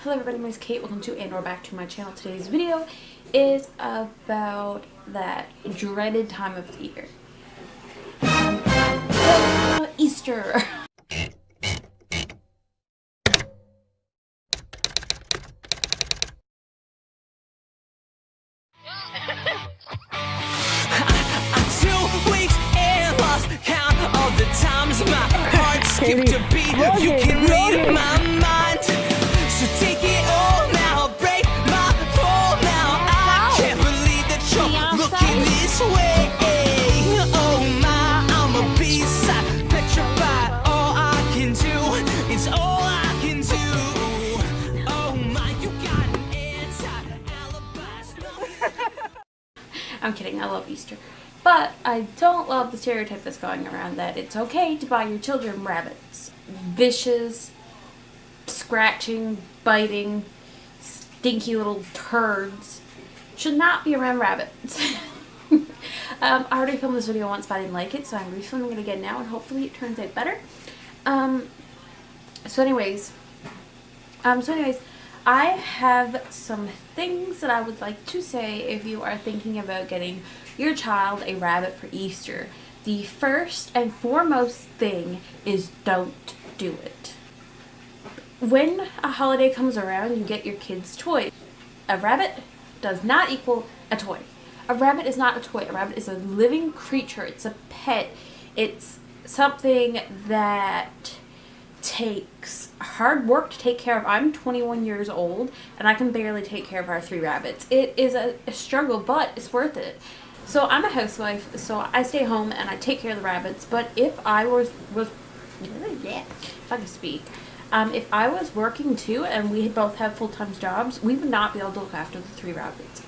Hello everybody, my name is Kate. Welcome to and or back to my channel. Today's video is about that dreaded time of the year. Easter. I'm 2 weeks and lost count of the times my heart skipped a beat. You can read my mind, so take it all now, break my fall now. I can't believe that you're looking this way. Oh my, I'm a B-side, petrified. All I can do is all I can do. Oh my, you got an anti-alibi. I'm kidding, I love Easter. But I don't love the stereotype that's going around that it's okay to buy your children rabbits. Vicious, scratching, biting, stinky little turds should not be around rabbits. I already filmed this video once but I didn't like it, so I'm refilming it again now and hopefully it turns out better. So anyways, I have some things that I would like to say if you are thinking about getting your child a rabbit for Easter. The first and foremost thing is don't do it. When a holiday comes around, you get your kids toys. A rabbit does not equal a toy. A rabbit is not a toy. A rabbit is a living creature. It's a pet. It's something that takes hard work to take care of. I'm 21 years old and I can barely take care of our 3 rabbits. It is a struggle, but it's worth it. So I'm a housewife, so I stay home and I take care of the rabbits. But if I if I could speak, if I was working too and we both have full-time jobs, we would not be able to look after the 3 rabbits.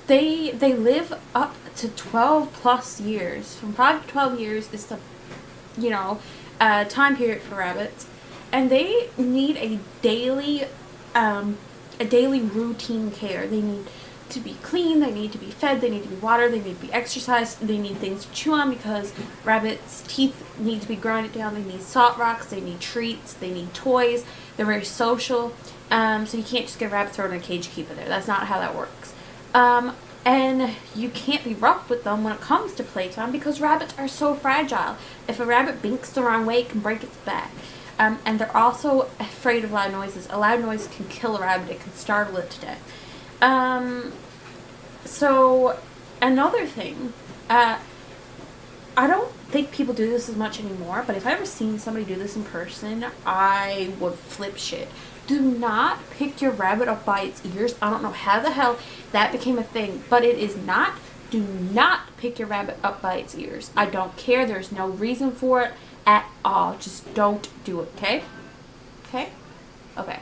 They live up to 12 plus years. From 5 to 12 years is the, time period for rabbits, and they need a daily routine care. They need to be clean, they need to be fed, they need to be watered, they need to be exercised, they need things to chew on because rabbits' teeth need to be grinded down, they need salt rocks, they need treats, they need toys, they're very social, so you can't just get a rabbit thrown in a cage and keep it there. That's not how that works. And you can't be rough with them when it comes to playtime because rabbits are so fragile. If a rabbit binks the wrong way, it can break its back. And they're also afraid of loud noises. A loud noise can kill a rabbit. It can startle it to death. So another thing, I don't think people do this as much anymore, but if I ever seen somebody do this in person, I would flip shit. Do not pick your rabbit up by its ears. I don't know how the hell that became a thing, but it is not. Do not pick your rabbit up by its ears. I don't care. There's no reason for it at all. Just don't do it, okay? Okay? Okay.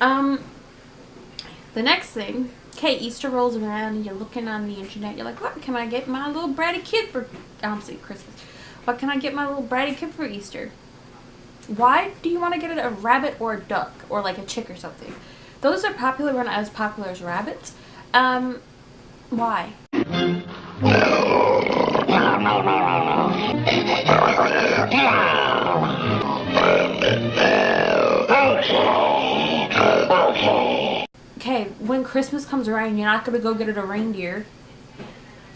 The next thing, okay, Easter rolls around and you're looking on the internet. You're like, what can I get my little bratty kid for, Christmas. What can I get my little bratty kid for Easter? Why do you want to get it a rabbit or a duck or like a chick or something? Those are popular but not as popular as rabbits. Why? Okay, when Christmas comes around, you're not going to go get it a reindeer.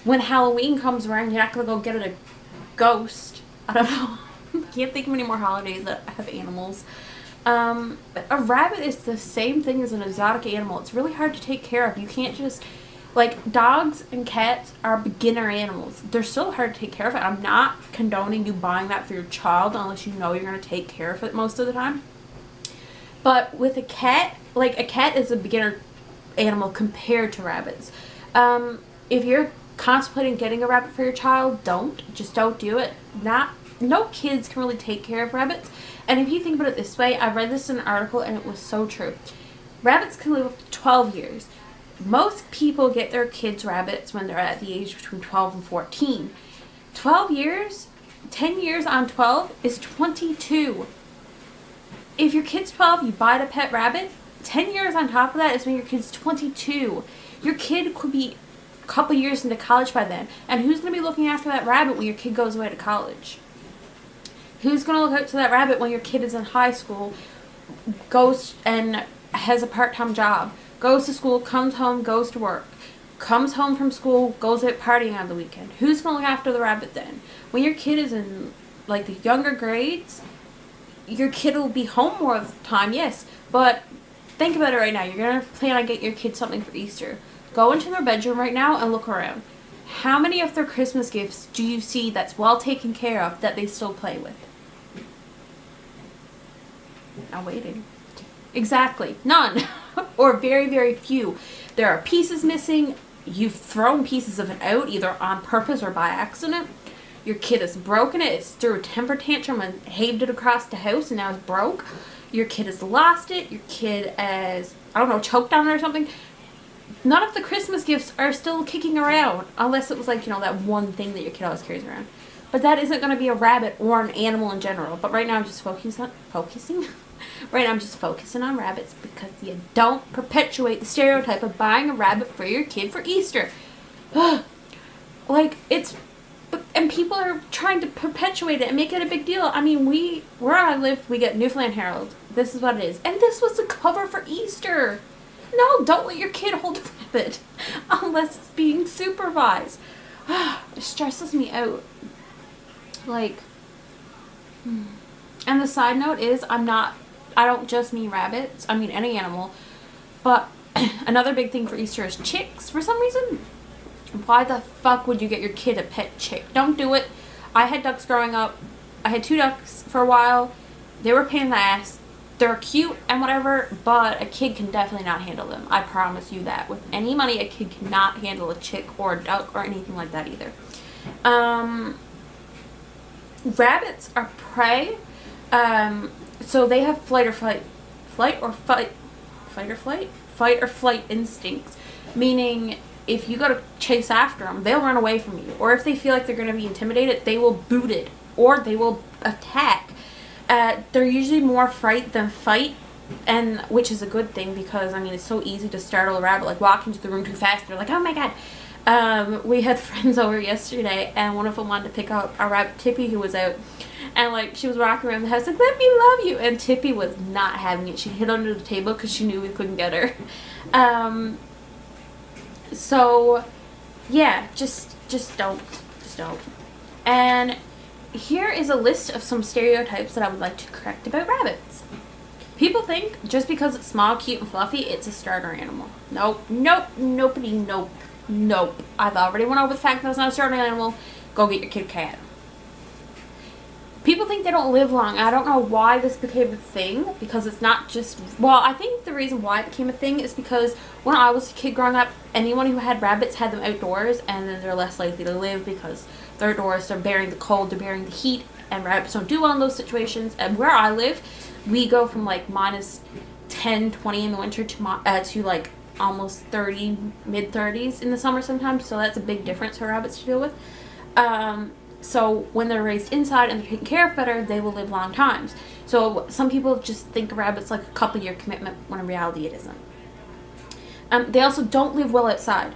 When Halloween comes around, you're not going to go get it a ghost. I don't know. Can't think of any more holidays that have animals. A rabbit is the same thing as an exotic animal. It's really hard to take care of. You can't just, like, dogs and cats are beginner animals. They're still hard to take care of. I'm not condoning you buying that for your child unless you know you're going to take care of it most of the time. But with a cat, like, a cat is a beginner animal compared to rabbits. If you're contemplating getting a rabbit for your child, just don't do it. No kids can really take care of rabbits. And if you think about it this way, I read this in an article and it was so true. Rabbits can live up to 12 years. Most people get their kids rabbits when they're at the age between 12 and 14. 12 years, 10 years on 12 is 22. If your kid's 12, you buy a pet rabbit, 10 years on top of that is when your kid's 22. Your kid could be a couple years into college by then. And who's going to be looking after that rabbit when your kid goes away to college? Who's going to look out to that rabbit when your kid is in high school goes and has a part-time job, goes to school, comes home, goes to work, comes home from school, goes out partying on the weekend. Who's going to look after the rabbit then? When your kid is in like the younger grades, your kid will be home more of the time, yes, but think about it right now. You're going to plan on getting your kid something for Easter. Go into their bedroom right now and look around. How many of their Christmas gifts do you see that's well taken care of that they still play with? Now waiting. Exactly. None. Or very, very few. There are pieces missing. You've thrown pieces of it out either on purpose or by accident. Your kid has broken it. It's threw a temper tantrum and haved it across the house and now it's broke. Your kid has lost it. Your kid has, I don't know, choked on it or something. None of the Christmas gifts are still kicking around. Unless it was like, that one thing that your kid always carries around. But that isn't going to be a rabbit or an animal in general. But right now I'm just focusing? Right now I'm just focusing on rabbits because you don't perpetuate the stereotype of buying a rabbit for your kid for Easter. And people are trying to perpetuate it and make it a big deal. I mean, where I live, we get Newfoundland Herald. This is what it is. And this was the cover for Easter. No, don't let your kid hold a rabbit unless it's being supervised. It stresses me out. And the side note is, I don't just mean rabbits. I mean any animal. But another big thing for Easter is chicks. For some reason, why the fuck would you get your kid a pet chick? Don't do it. I had ducks growing up. I had 2 ducks for a while. They were a pain in the ass. They're cute and whatever, but a kid can definitely not handle them. I promise you that. With any money, a kid cannot handle a chick or a duck or anything like that either. Rabbits are prey. So they have fight or flight instincts, meaning if you go to chase after them, they'll run away from you, or if they feel like they're going to be intimidated, they will boot it, or they will attack. They're usually more fright than fight, and which is a good thing because, it's so easy to startle a rabbit, like walk into the room too fast, they're like, oh my god. We had friends over yesterday, and one of them wanted to pick up our rabbit Tippy who was out. And she was walking around the house like, let me love you. And Tippy was not having it. She hid under the table because she knew we couldn't get her. So, yeah, just don't. Just don't. And here is a list of some stereotypes that I would like to correct about rabbits. People think just because it's small, cute, and fluffy, it's a starter animal. Nope. I've already went over the fact that it's not a starter animal. Go get your kid a cat. People think they don't live long. I don't know why this became a thing, because it's not just... Well, I think the reason why it became a thing is because when I was a kid growing up, anyone who had rabbits had them outdoors, and then they're less likely to live because they're outdoors, they're bearing the cold, they're bearing the heat, and rabbits don't do well in those situations. And where I live, we go from minus 10, 20 in the winter to almost 30, mid-30s in the summer sometimes, so that's a big difference for rabbits to deal with. So when they're raised inside and they're taken care of better, they will live long times. So some people just think a rabbit's like a couple-year commitment, when in reality it isn't. They also don't live well outside.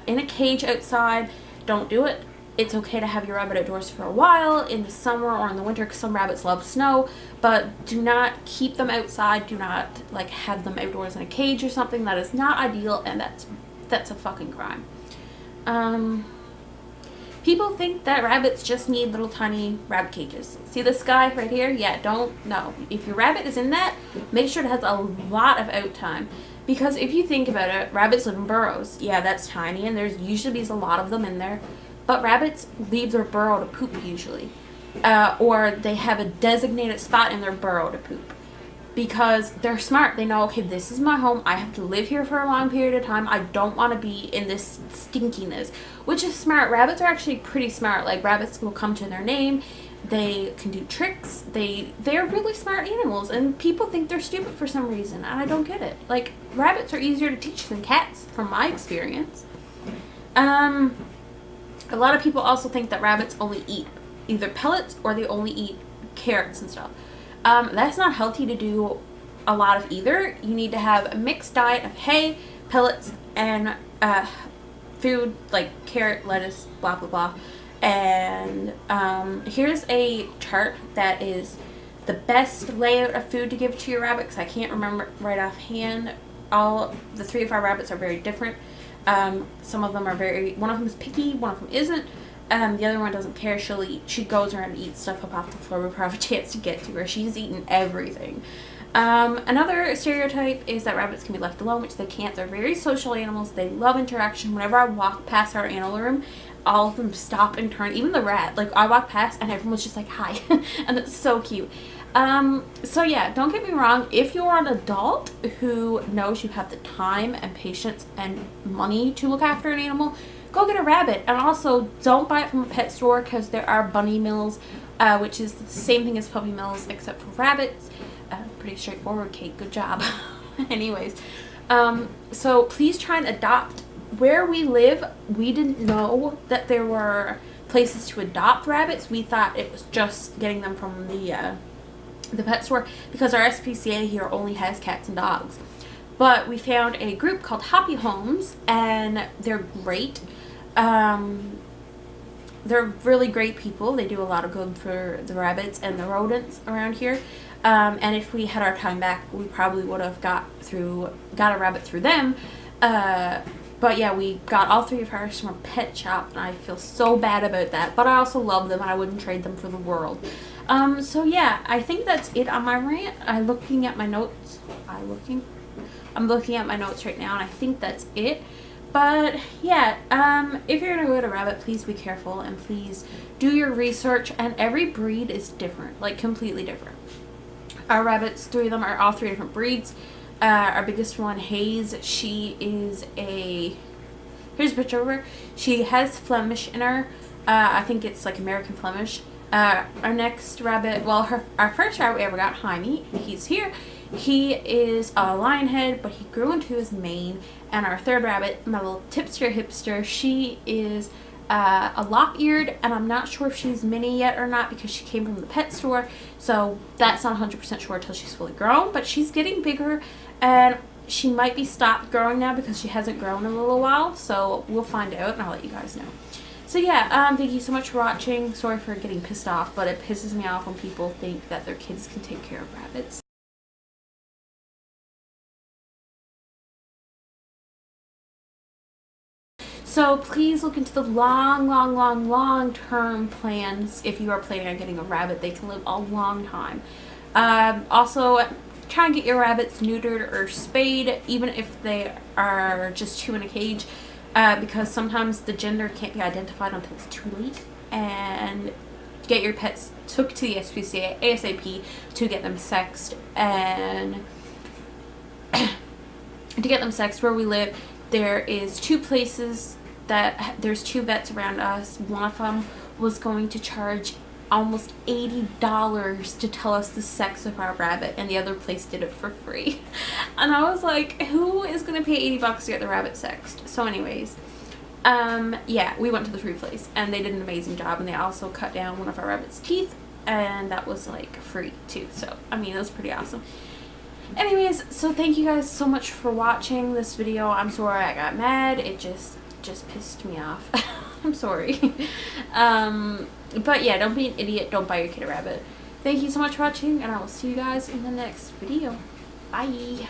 In a cage outside, don't do it. It's okay to have your rabbit outdoors for a while in the summer or in the winter, because some rabbits love snow, but do not keep them outside. Do not have them outdoors in a cage or something. That is not ideal, and that's a fucking crime. People think that rabbits just need little tiny rabbit cages. See this guy right here? Yeah, no. If your rabbit is in that, make sure it has a lot of out time. Because if you think about it, rabbits live in burrows. Yeah, that's tiny, and there's usually a lot of them in there. But rabbits leave their burrow to poop usually. Or they have a designated spot in their burrow to poop. Because they're smart. They know, okay, this is my home. I have to live here for a long period of time. I don't want to be in this stinkiness. Which is smart. Rabbits are actually pretty smart. Rabbits will come to their name. They can do tricks. They're really smart animals. And people think they're stupid for some reason. And I don't get it. Rabbits are easier to teach than cats, from my experience. A lot of people also think that rabbits only eat either pellets or they only eat carrots and stuff. That's not healthy to do a lot of either. You need to have a mixed diet of hay, pellets, and food like carrot, lettuce, blah blah blah. And here's a chart that is the best layout of food to give to your rabbit, because I can't remember right offhand. All the 3 of our rabbits are very different. Some of them are one of them is picky, one of them isn't. The other one doesn't care. She goes around and eats stuff up off the floor before I have a chance to get to her. She's eaten everything. Another stereotype is that rabbits can be left alone, which they can't. They're very social animals. They love interaction. Whenever I walk past our animal room, all of them stop and turn. Even the rat. Like, I walk past and everyone was just like, hi. And it's so cute. So yeah, don't get me wrong. If you're an adult who knows you have the time and patience and money to look after an animal, go get a rabbit. And also, don't buy it from a pet store, because there are bunny mills, which is the same thing as puppy mills except for rabbits. Pretty straightforward, Kate. Good job. Anyways, so please try and adopt. Where we live, we didn't know that there were places to adopt rabbits. We thought it was just getting them from the pet store, because our SPCA here only has cats and dogs. But we found a group called Happy Homes, and they're great. They're really great people. They do a lot of good for the rabbits and the rodents around here. And if we had our time back, we probably would have got a rabbit through them. But yeah, we got all 3 of ours from a pet shop, and I feel so bad about that. But I also love them, and I wouldn't trade them for the world. So yeah, I think that's it on my rant. I'm looking at my notes right now, and I think that's it. But yeah, if you're gonna go get a rabbit, please be careful, and please do your research. And every breed is different, like completely different. Our rabbits, 3 of them, are all 3 different breeds. Our biggest one, Hayes, she is here's a picture of her. She has Flemish in her. I think it's like American Flemish. Our next rabbit, our first rabbit we ever got, Jaime, he's here. He is a lion head, but he grew into his mane. And our 3rd rabbit, my little tipster hipster, she is a lock-eared, and I'm not sure if she's mini yet or not, because she came from the pet store, so that's not 100% sure until she's fully grown. But she's getting bigger, and she might be stopped growing now because she hasn't grown in a little while, so we'll find out, and I'll let you guys know. So yeah, thank you so much for watching. Sorry for getting pissed off, but it pisses me off when people think that their kids can take care of rabbits. So please look into the long-term plans. If you are planning on getting a rabbit, they can live a long time. Also, try and get your rabbits neutered or spayed, even if they are just 2 in a cage, because sometimes the gender can't be identified until it's too late. And get your pets took to the SPCA ASAP to get them sexed. And to get them sexed, where we live, there is 2 places that there's 2 vets around us. One of them was going to charge almost $80 to tell us the sex of our rabbit, and the other place did it for free. And I was like, who is gonna pay $80 to get the rabbit sexed? So anyways, yeah, we went to the free place, and they did an amazing job, and they also cut down one of our rabbit's teeth, and that was like free too. So I mean, it was pretty awesome. Anyways, so thank you guys so much for watching this video. I'm sorry I got mad. It just pissed me off. I'm sorry. But yeah, don't be an idiot. Don't buy your kid a rabbit. Thank you so much for watching, and I will see you guys in the next video. Bye.